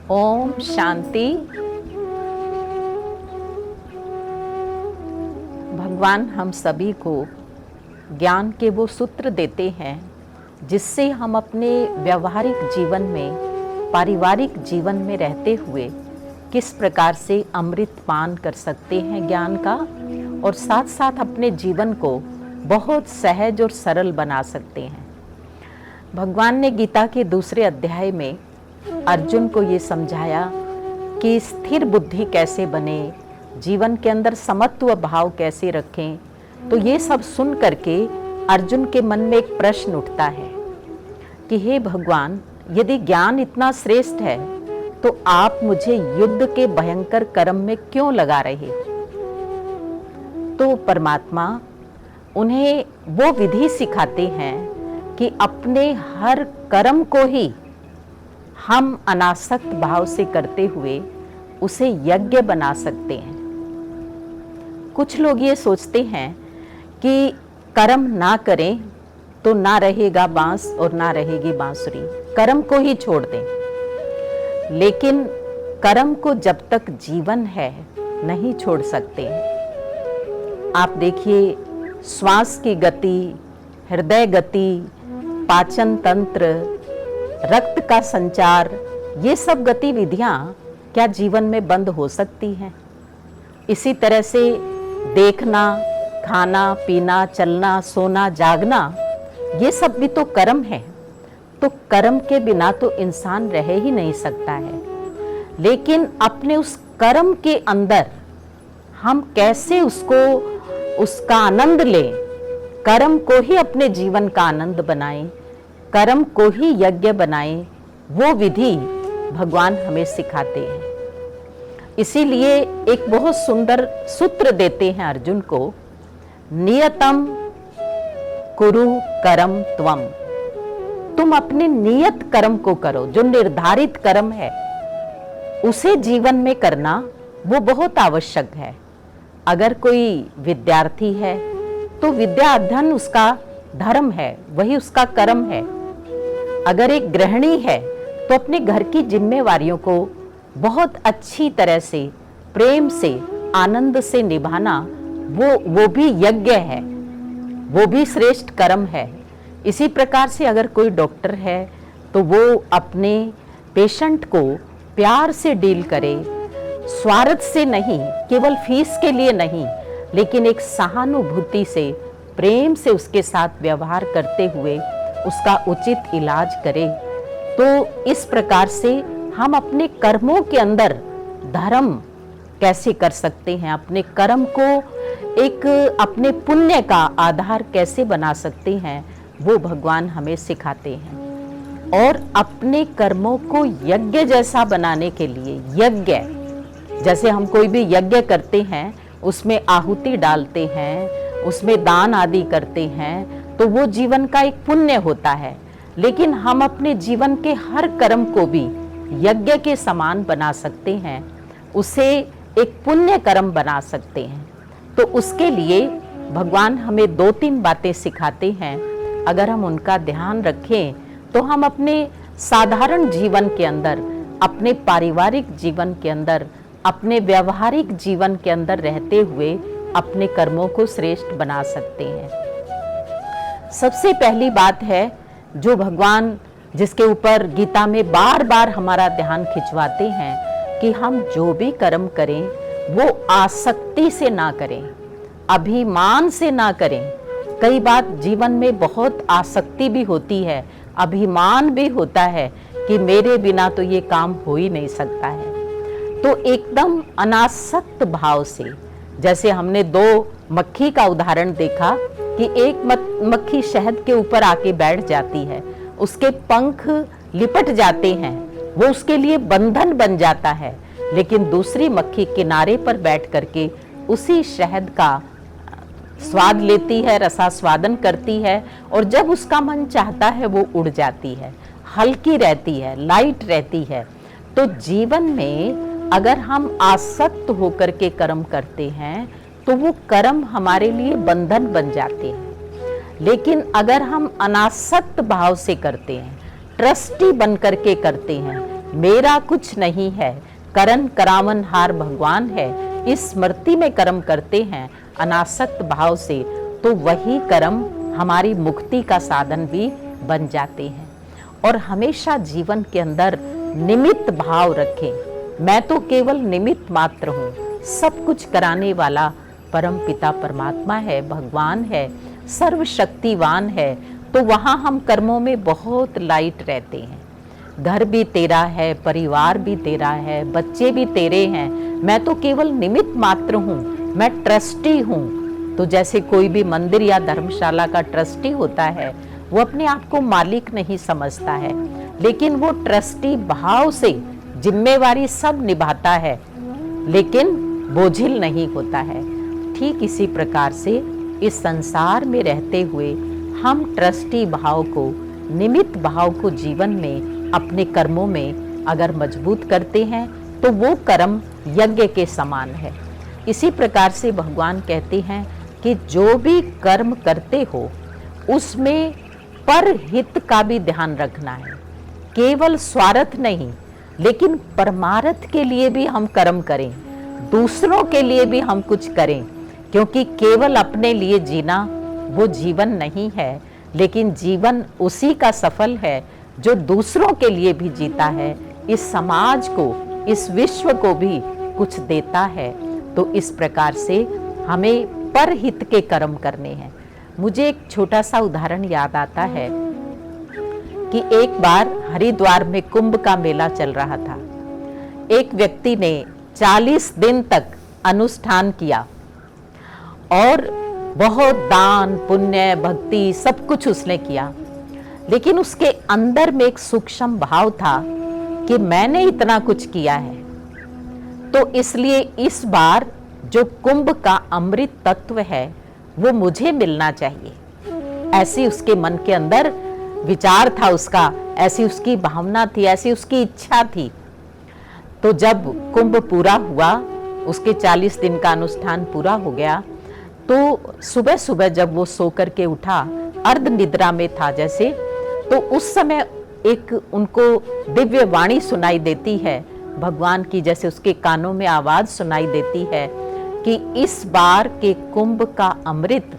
ओम शांति। भगवान हम सभी को ज्ञान के वो सूत्र देते हैं जिससे हम अपने व्यवहारिक जीवन में, पारिवारिक जीवन में रहते हुए किस प्रकार से अमृत पान कर सकते हैं ज्ञान का, और साथ साथ अपने जीवन को बहुत सहज और सरल बना सकते हैं। भगवान ने गीता के दूसरे अध्याय में अर्जुन को ये समझाया कि स्थिर बुद्धि कैसे बने, जीवन के अंदर समत्व भाव कैसे रखें। तो ये सब सुन करके अर्जुन के मन में एक प्रश्न उठता है कि हे भगवान, यदि ज्ञान इतना श्रेष्ठ है तो आप मुझे युद्ध के भयंकर कर्म में क्यों लगा रहे हो। तो परमात्मा उन्हें वो विधि सिखाते हैं कि अपने हर कर्म को ही हम अनासक्त भाव से करते हुए उसे यज्ञ बना सकते हैं। कुछ लोग ये सोचते हैं कि कर्म ना करें तो ना रहेगा बांस और ना रहेगी बांसुरी, कर्म को ही छोड़ दें। लेकिन कर्म को जब तक जीवन है नहीं छोड़ सकते हैं। आप देखिए, श्वास की गति, हृदय गति, पाचन तंत्र, रक्त का संचार, ये सब गतिविधियां क्या जीवन में बंद हो सकती हैं? इसी तरह से देखना, खाना, पीना, चलना, सोना, जागना, ये सब भी तो कर्म है। तो कर्म के बिना तो इंसान रह ही नहीं सकता है। लेकिन अपने उस कर्म के अंदर हम कैसे उसका आनंद लें, कर्म को ही अपने जीवन का आनंद बनाएं, कर्म को ही यज्ञ बनाएं, वो विधि भगवान हमें सिखाते हैं। इसीलिए एक बहुत सुंदर सूत्र देते हैं अर्जुन को, नियतम कुरु कर्म त्वम। तुम अपने नियत कर्म को करो, जो निर्धारित कर्म है उसे जीवन में करना वो बहुत आवश्यक है। अगर कोई विद्यार्थी है तो विद्या अध्ययन उसका धर्म है, वही उसका कर्म है। अगर एक गृहिणी है तो अपने घर की जिम्मेवारियों को बहुत अच्छी तरह से, प्रेम से, आनंद से निभाना वो भी यज्ञ है, वो भी श्रेष्ठ कर्म है। इसी प्रकार से अगर कोई डॉक्टर है तो वो अपने पेशेंट को प्यार से डील करे, स्वार्थ से नहीं, केवल फीस के लिए नहीं, लेकिन एक सहानुभूति से, प्रेम से उसके साथ व्यवहार करते हुए उसका उचित इलाज करे। तो इस प्रकार से हम अपने कर्मों के अंदर धर्म कैसे कर सकते हैं, अपने कर्म को एक अपने पुण्य का आधार कैसे बना सकते हैं, वो भगवान हमें सिखाते हैं। और अपने कर्मों को यज्ञ जैसा बनाने के लिए, यज्ञ जैसे हम कोई भी यज्ञ करते हैं, उसमें आहुति डालते हैं, उसमें दान आदि करते हैं, तो वो जीवन का एक पुण्य होता है। लेकिन हम अपने जीवन के हर कर्म को भी यज्ञ के समान बना सकते हैं, उसे एक पुण्य कर्म बना सकते हैं। तो उसके लिए भगवान हमें 2-3 बातें सिखाते हैं। अगर हम उनका ध्यान रखें तो हम अपने साधारण जीवन के अंदर, अपने पारिवारिक जीवन के अंदर, अपने व्यवहारिक जीवन के अंदर रहते हुए अपने कर्मों को श्रेष्ठ बना सकते हैं। सबसे पहली बात है जो भगवान, जिसके ऊपर गीता में बार बार हमारा ध्यान खिंचवाते हैं, कि हम जो भी कर्म करें वो आसक्ति से ना करें, अभिमान से ना करें। कई बार जीवन में बहुत आसक्ति भी होती है, अभिमान भी होता है कि मेरे बिना तो ये काम हो ही नहीं सकता है। तो एकदम अनासक्त भाव से, जैसे हमने 2 मक्खी का उदाहरण देखा कि एक मक्खी शहद के ऊपर आके बैठ जाती है, उसके पंख लिपट जाते हैं, वो उसके लिए बंधन बन जाता है। लेकिन दूसरी मक्खी किनारे पर बैठ करके उसी शहद का स्वाद लेती है, रसास्वादन करती है, और जब उसका मन चाहता है वो उड़ जाती है, हल्की रहती है, लाइट रहती है। तो जीवन में अगर हम आसक्त होकर के कर्म करते हैं तो वो कर्म हमारे लिए बंधन बन जाते हैं। लेकिन अगर हम अनासक्त भाव से करते हैं, ट्रस्टी बन करके करते हैं, मेरा कुछ नहीं है, करन करावन हार भगवान है। इस स्मृति में कर्म करते हैं अनासक्त भाव से, तो वही कर्म हमारी मुक्ति का साधन भी बन जाते हैं। और हमेशा जीवन के अंदर निमित्त भाव रखें। मैं तो केवल निमित्त मात्र हूँ, सब कुछ कराने वाला परम पिता परमात्मा है, भगवान है, सर्वशक्तिवान है। तो वहाँ हम कर्मों में बहुत लाइट रहते हैं। घर भी तेरा है, परिवार भी तेरा है, बच्चे भी तेरे हैं, मैं तो केवल निमित्त मात्र हूँ, मैं ट्रस्टी हूँ। तो जैसे कोई भी मंदिर या धर्मशाला का ट्रस्टी होता है, वो अपने आप को मालिक नहीं समझता है, लेकिन वो ट्रस्टी भाव से जिम्मेवारी सब निभाता है, लेकिन बोझिल नहीं होता है। ठीक इसी प्रकार से इस संसार में रहते हुए हम ट्रस्टी भाव को, निमित्त भाव को जीवन में अपने कर्मों में अगर मजबूत करते हैं तो वो कर्म यज्ञ के समान है। इसी प्रकार से भगवान कहते हैं कि जो भी कर्म करते हो उसमें परहित का भी ध्यान रखना है। केवल स्वार्थ नहीं, लेकिन परमार्थ के लिए भी हम कर्म करें, दूसरों के लिए भी हम कुछ करें, क्योंकि केवल अपने लिए जीना वो जीवन नहीं है, लेकिन जीवन उसी का सफल है जो दूसरों के लिए भी जीता है, इस समाज को, इस विश्व को भी कुछ देता है। तो इस प्रकार से हमें परहित के कर्म करने हैं। मुझे एक छोटा सा उदाहरण याद आता है कि एक बार हरिद्वार में कुंभ का मेला चल रहा था। एक व्यक्ति ने 40 दिन तक अनुष्ठान किया और बहुत दान पुण्य भक्ति सब कुछ उसने किया, लेकिन उसके अंदर में एक सूक्ष्म भाव था कि मैंने इतना कुछ किया है, तो इसलिए इस बार जो कुंभ का अमृत तत्व है वो मुझे मिलना चाहिए। ऐसी उसके मन के अंदर विचार था उसका, ऐसी उसकी भावना थी, ऐसी उसकी इच्छा थी। तो जब कुंभ पूरा हुआ, उसके 40 दिन का अनुष्ठान पूरा हो गया, तो सुबह सुबह जब वो सो करके उठा, अर्ध निद्रा में था जैसे, तो उस समय एक उनको दिव्य वाणी सुनाई देती है भगवान की, जैसे उसके कानों में आवाज सुनाई देती है कि इस बार के कुंभ का अमृत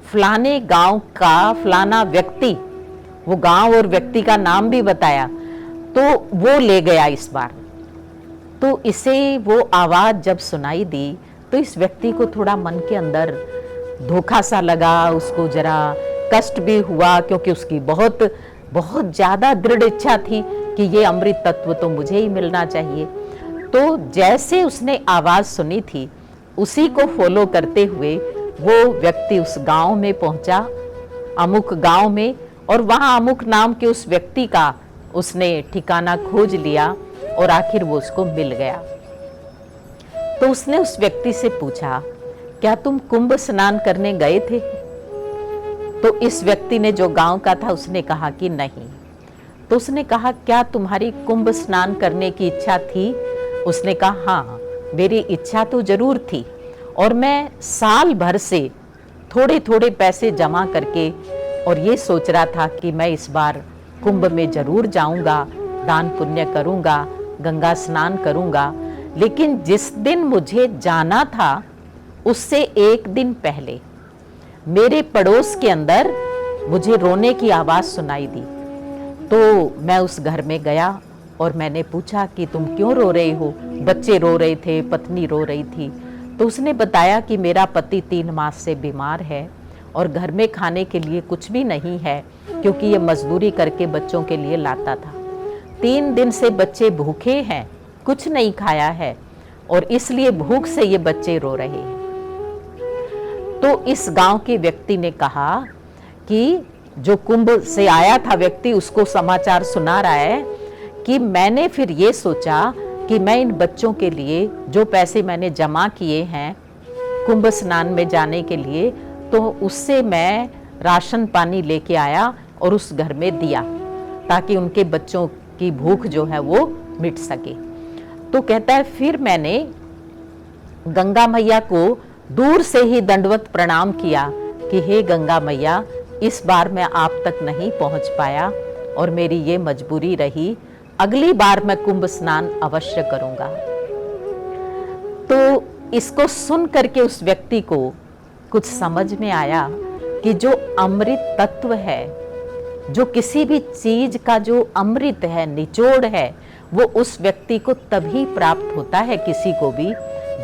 फलाने गांव का फलाना व्यक्ति, वो गांव और व्यक्ति का नाम भी बताया, तो वो ले गया इस बार। तो इसे वो आवाज जब सुनाई दी तो इस व्यक्ति को थोड़ा मन के अंदर धोखा सा लगा, उसको जरा कष्ट भी हुआ, क्योंकि उसकी बहुत बहुत ज्यादा दृढ़ इच्छा थी कि ये अमृत तत्व तो मुझे ही मिलना चाहिए। तो जैसे उसने आवाज सुनी थी, उसी को फॉलो करते हुए वो व्यक्ति उस गांव में पहुंचा, अमुक गांव में, और वहां अमुक नाम के उस व्यक्ति का उसने ठिकाना खोज लिया और आखिर वो उसको मिल गया। तो उसने उस व्यक्ति से पूछा, क्या तुम कुंभ स्नान करने गए थे? तो इस व्यक्ति ने, जो गांव का था, उसने कहा कि नहीं। तो उसने कहा, क्या तुम्हारी कुंभ स्नान करने की इच्छा थी? उसने कहा, हाँ, मेरी इच्छा तो जरूर थी, और मैं साल भर से थोड़े थोड़े पैसे जमा करके और ये सोच रहा था कि मैं इस बार कुंभ में जरूर जाऊंगा, दान पुण्य करूंगा, गंगा स्नान करूंगा। लेकिन जिस दिन मुझे जाना था उससे एक दिन पहले मेरे पड़ोस के अंदर मुझे रोने की आवाज सुनाई दी। तो मैं उस घर में गया और मैंने पूछा कि तुम क्यों रो रहे हो? बच्चे रो रहे थे, पत्नी रो रही थी। तो उसने बताया कि मेरा पति 3 मास से बीमार है और घर में खाने के लिए कुछ भी नहीं है, क्योंकि ये मजदूरी करके बच्चों के लिए लाता था। 3 दिन से बच्चे भूखे हैं, कुछ नहीं खाया है, और इसलिए भूख से ये बच्चे रो रहे हैं। तो इस गांव के व्यक्ति ने कहा कि जो कुंभ से आया था व्यक्ति, उसको समाचार सुना रहा है कि मैंने फिर ये सोचा कि मैं इन बच्चों के लिए जो पैसे मैंने जमा किए हैं कुंभ स्नान में जाने के लिए, तो उससे मैं राशन पानी लेके आया और उस घर में दिया, ताकि उनके बच्चों की भूख जो है वो मिट सके। तो कहता है, फिर मैंने गंगा मैया को दूर से ही दंडवत प्रणाम किया कि हे गंगा मैया, इस बार मैं आप तक नहीं पहुंच पाया और मेरी ये मजबूरी रही, अगली बार मैं कुंभ स्नान अवश्य करूंगा। तो इसको सुन करके उस व्यक्ति को कुछ समझ में आया कि जो अमृत तत्व है, जो किसी भी चीज का जो अमृत है, निचोड़ है, वो उस व्यक्ति को तभी प्राप्त होता है, किसी को भी,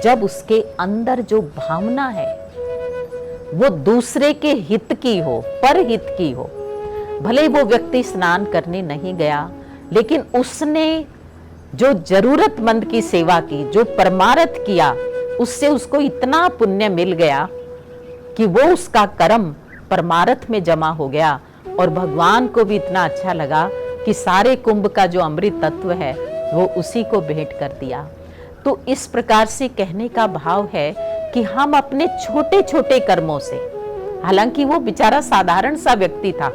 जब उसके अंदर जो भावना है वो दूसरे के हित की हो, परहित की हो। भले वो व्यक्ति स्नान करने नहीं गया, लेकिन उसने जो जरूरतमंद की सेवा की, जो परमार्थ किया, उससे उसको इतना पुण्य मिल गया कि वो उसका कर्म परमार्थ में जमा हो गया और भगवान को भी इतना अच्छा लगा कि सारे कुंभ का जो अमृत तत्व है वो उसी को भेंट कर दिया। तो इस प्रकार से कहने का भाव है कि हम अपने छोटे छोटे कर्मों से, हालांकि वो बेचारा साधारण सा व्यक्ति था,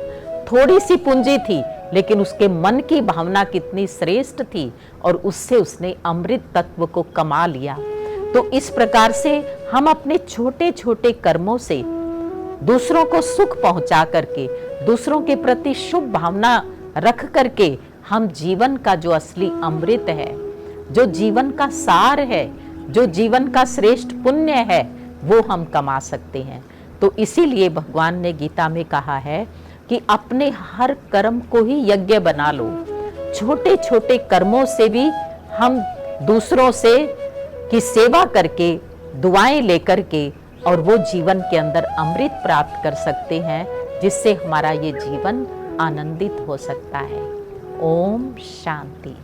थोड़ी सी पूंजी थी, लेकिन उसके मन की भावना कितनी श्रेष्ठ थी और उससे उसने अमृत तत्व को कमा लिया। तो इस प्रकार से हम अपने छोटे छोटे कर्मों से दूसरों को सुख पहुंचा करके, दूसरों के प्रति शुभ भावना रख करके हम जीवन का जो असली अमृत है, जो जीवन का सार है, जो जीवन का श्रेष्ठ पुण्य है, वो हम कमा सकते हैं। तो इसीलिए भगवान ने गीता में कहा है कि अपने हर कर्म को ही यज्ञ बना लो। छोटे छोटे कर्मों से भी हम दूसरों से की सेवा करके, दुआएं लेकर के, और वो जीवन के अंदर अमृत प्राप्त कर सकते हैं, जिससे हमारा ये जीवन आनंदित हो सकता है। ओम शांति।